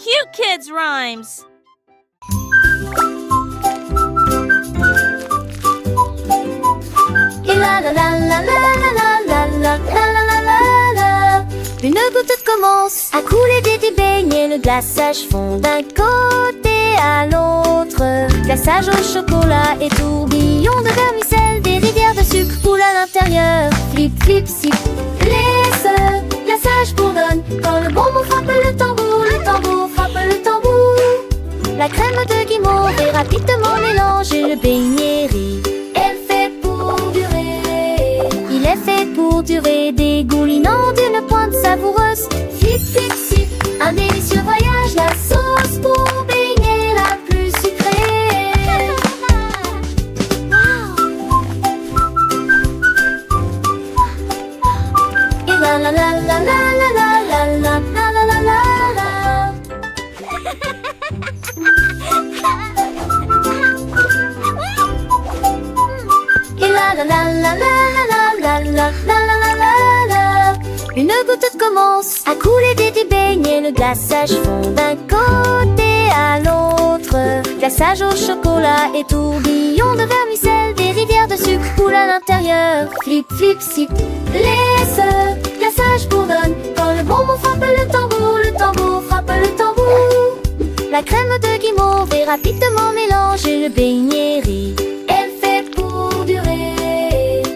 cute kids' rhymes. Et la la la la la la la la la la la la la. Une goutte commence à couler des beignets. Le glaçage fond d'un côté à l'autre. Glaçage au chocolat et tourbillon de vermicelle. Des rivières de sucre coulent à l'intérieur. Flip, flip, sip. Laisse, glaçage bourdonne. Quand le bonbon frappe le tambour frappe le tambour. La crème de guimauve est rapidement mélangée. Le beignet rit. Il est fait pour durer, dégoulinant d'une pointe savoureuse. Flip, flip, sip, un délicieux voyage. La sauce pour beignet la plus sucrée. Et la la la la la la la la la la la la la. Et la la la la la la la la la la la. Une goutte commence à couler des beignets. Le glaçage fond d'un côté à l'autre. Glaçage au chocolat et tourbillon de vermicelle. Des rivières de sucre coulent à l'intérieur. Flip, flip, sip. Laisse, glaçage bourdonne. Quand le bonbon frappe le tambour frappe le tambour. La crème de guimauve est rapidement mélangée. Le beignet rit.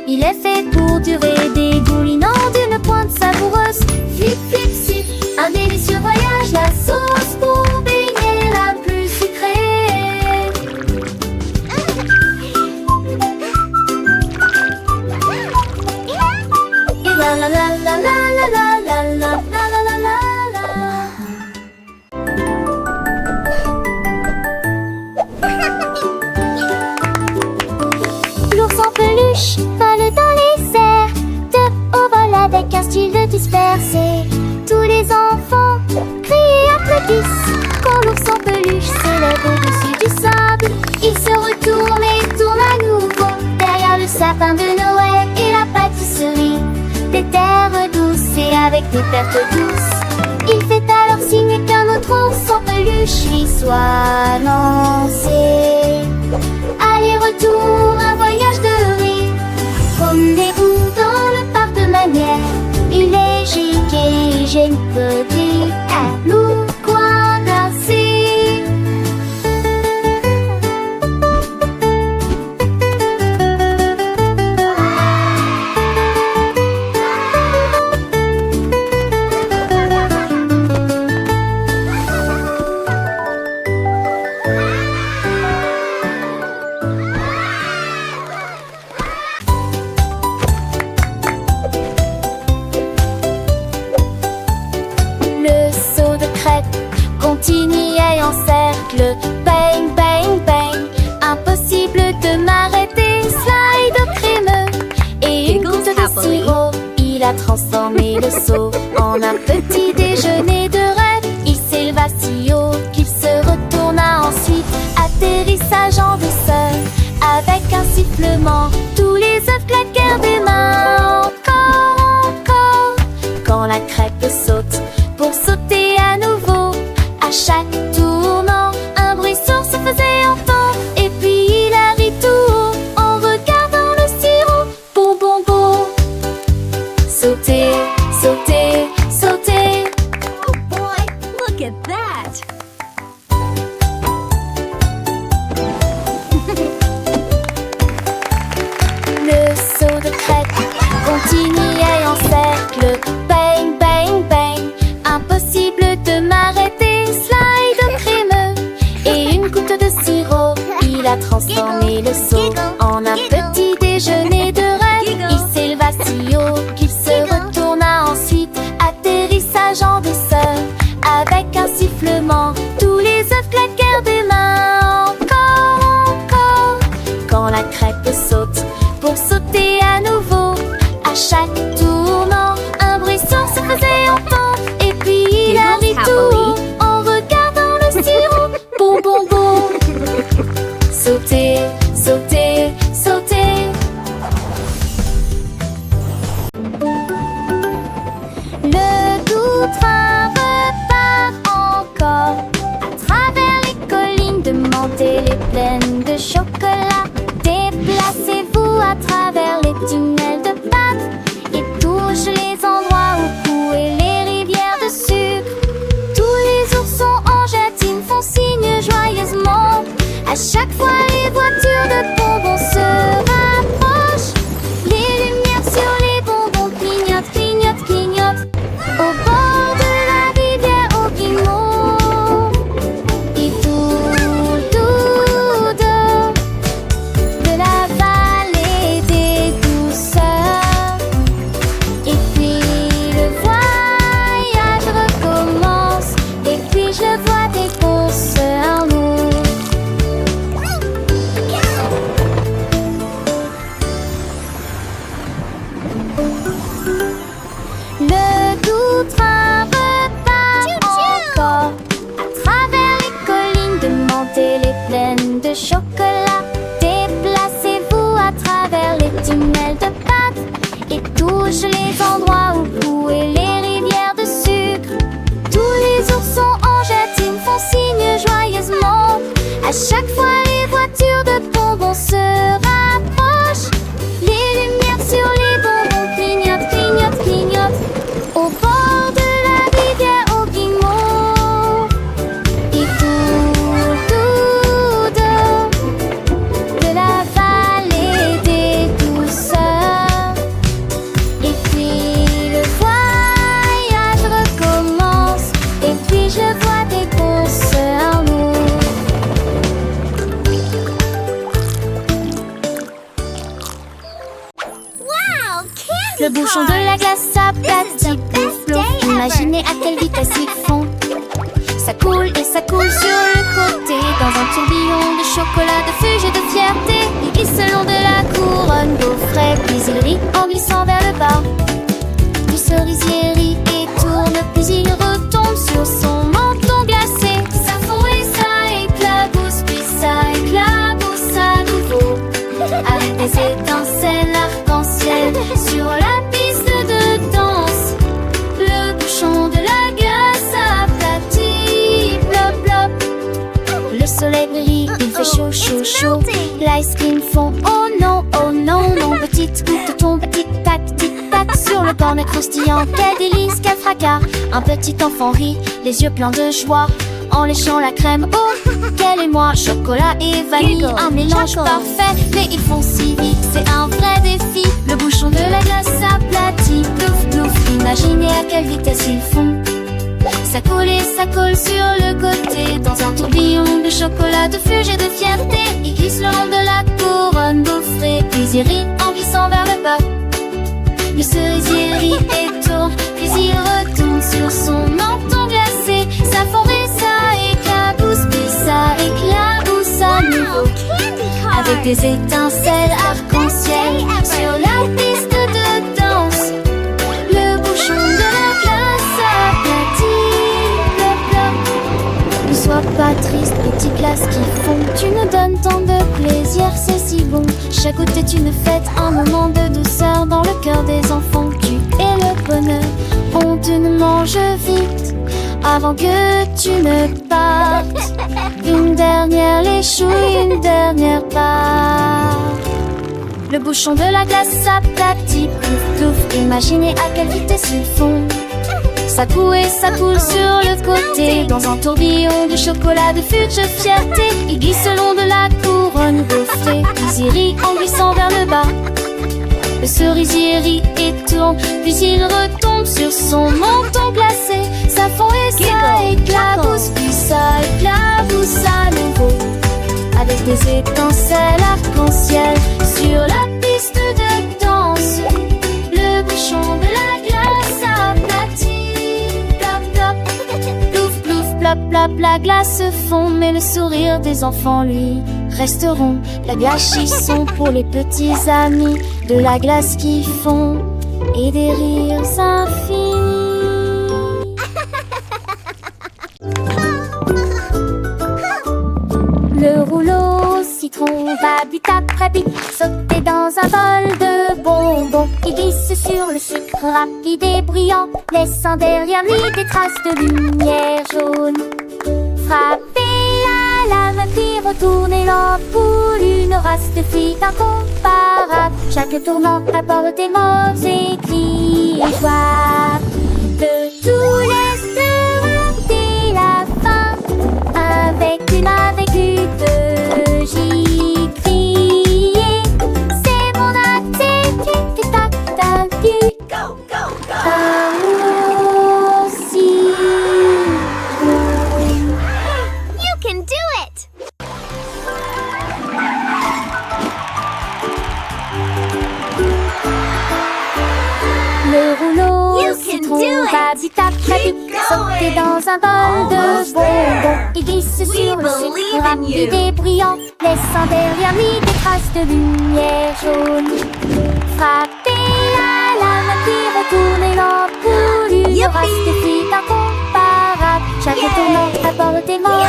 Il est fait pour durer, dégoulinant d'une pointe savoureuse. Flip, flip, sip, un délicieux voyage. La sauce pour beignet la plus sucrée. Et la la la la la la la la la la la la la. L'ours en peluche vole dans les airs, de haut vol avec un style dispersé. Tous les enfants crient et applaudissent quand l'ours en peluche s'élève au-dessus du sable. Il se retourne et tourne à nouveau derrière le sapin de Noël et la pâtisserie. Des terres douces et avec des pertes douces. Il fait alors signe qu'un autre ours en peluche lui soit lancé. Aller-retour, un voyage de rire. Promenez-vous dans le parc de manière. Il est giga, j'ai une petite à l'eau coin danser. Continuait en cercle, bang, bang, bang. Impossible de m'arrêter, slide crémeux. Et une goutte de sirop, il a transformé le seau en un petit déjeuner de rêve. Il s'éleva si haut qu'il se retourna ensuite. Atterrissage en douceur, avec un sifflement. Tous les œufs claquèrent des mains. Encore, encore. Quand la crêpe saute, pour sauter à nouveau. À chaque tournant, un bruit sourd se faisait entendre. Et puis il a ri tout haut en regardant le sirop. Bon, bon, bon. Sauter, sauter, sauter. Oh boy, look at that. Le saut de crêpe continuait en cercle. Bang, bang, bang. Impossible de m'arrêter. Slide Imaginez à quelle vitesse ils font. Ça coule et ça coule sur le côté, dans un tourbillon de chocolat, de fuge et de fierté. Il glisse le long de la couronne d'eau frais, puis il rit en glissant vers le bas. Puis cerisier rit et tourne, puis il retombe sur son menton glacé. Ça fond et ça éclabousse, puis ça éclabousse à nouveau, avec des étincelles arc-en-ciel sur la piste de danse. Le bouchon de la glace aplatit, plop plop. Le soleil brille, il fait chaud, chaud, chaud. L'ice cream fond, oh non, non. Petite goutte tombe, tic-tac, tic-tac sur le cornet croustillant. Quel délice, quel fracas. Un petit enfant rit, les yeux pleins de joie, en léchant la crème. Oh, quel émoi, chocolat et vanille, un mélange parfait. Mais ils font si vite, c'est un vrai défi. Le bouchon de la glace s'aplatit, plouf plouf. Imaginez à quelle vitesse ils font. Ça coule et ça colle sur le côté, dans un tourbillon de chocolat, de fuge et de fierté. Il glisse le long de la couronne gaufrée, puis il rit en glissant vers le bas. Le cerisier rit et tourne, puis il retourne sur son menton glacé. Ça fond et ça éclabousse, puis ça éclabousse à nouveau, avec des étincelles arc-en-ciel sur la piste de danse. Le bouchon de la glace aplatit, plop plop. Ne sois pas triste, petite glace qui fond. Tu nous donnes tant de plaisir, c'est si bon. Chaque goutte est une fête, un moment de douceur dans le cœur des enfants. Tu es le bonheur, on te mange vite avant que tu ne partes. Une dernière léchouille, une dernière part. Le bouchon de la glace s'aplatit, plouf plouf. Imaginez à quelle vitesse ils font. Ça coule et ça coule sur le côté, dans un tourbillon de chocolat, de fuge, de fierté. Il glisse le long de la couronne gaufrée, puis il rit en glissant vers le bas. Le cerisier rit et tourne, puis il retombe sur son menton glacé. Ça fond et ça éclabousse, puis ça éclabousse à nouveau, avec des étincelles arc-en-ciel sur la piste de danse. Le bouchon de la glace aplatit, plop plop. Plouf plouf, plop plop, la glace fond, mais le sourire des enfants, lui, resteront. La gâchis sont pour les petits amis, de la glace qui fond et des rires infinis. Le rouleau citron va vite après vite sauter dans un bol de bonbons. Il glisse sur le sucre rapide et bruyant, laissant derrière lui des traces de lumière jaune. Frapper la lame puis retourner l'ampoule, une race de filles incomparable. Chaque tournant apporte des mots écrits et voix. De tous les dès la fin, avec de j'y crier. C'est mon attitude, tic-tac, tac, go, go, go. Aussi. You can do it! Le rouleau You can citron do it. va vite après vite sauter dans un bol de bonbons. Il glisse sur le believe sucre in rapide you. et bruyant, laissant derrière lui des traces de lumière jaune. Frapper la lame puis retourner l'ampoule, une Youpi. race de filles incomparable. Chaque Yay. tournant apporte des mots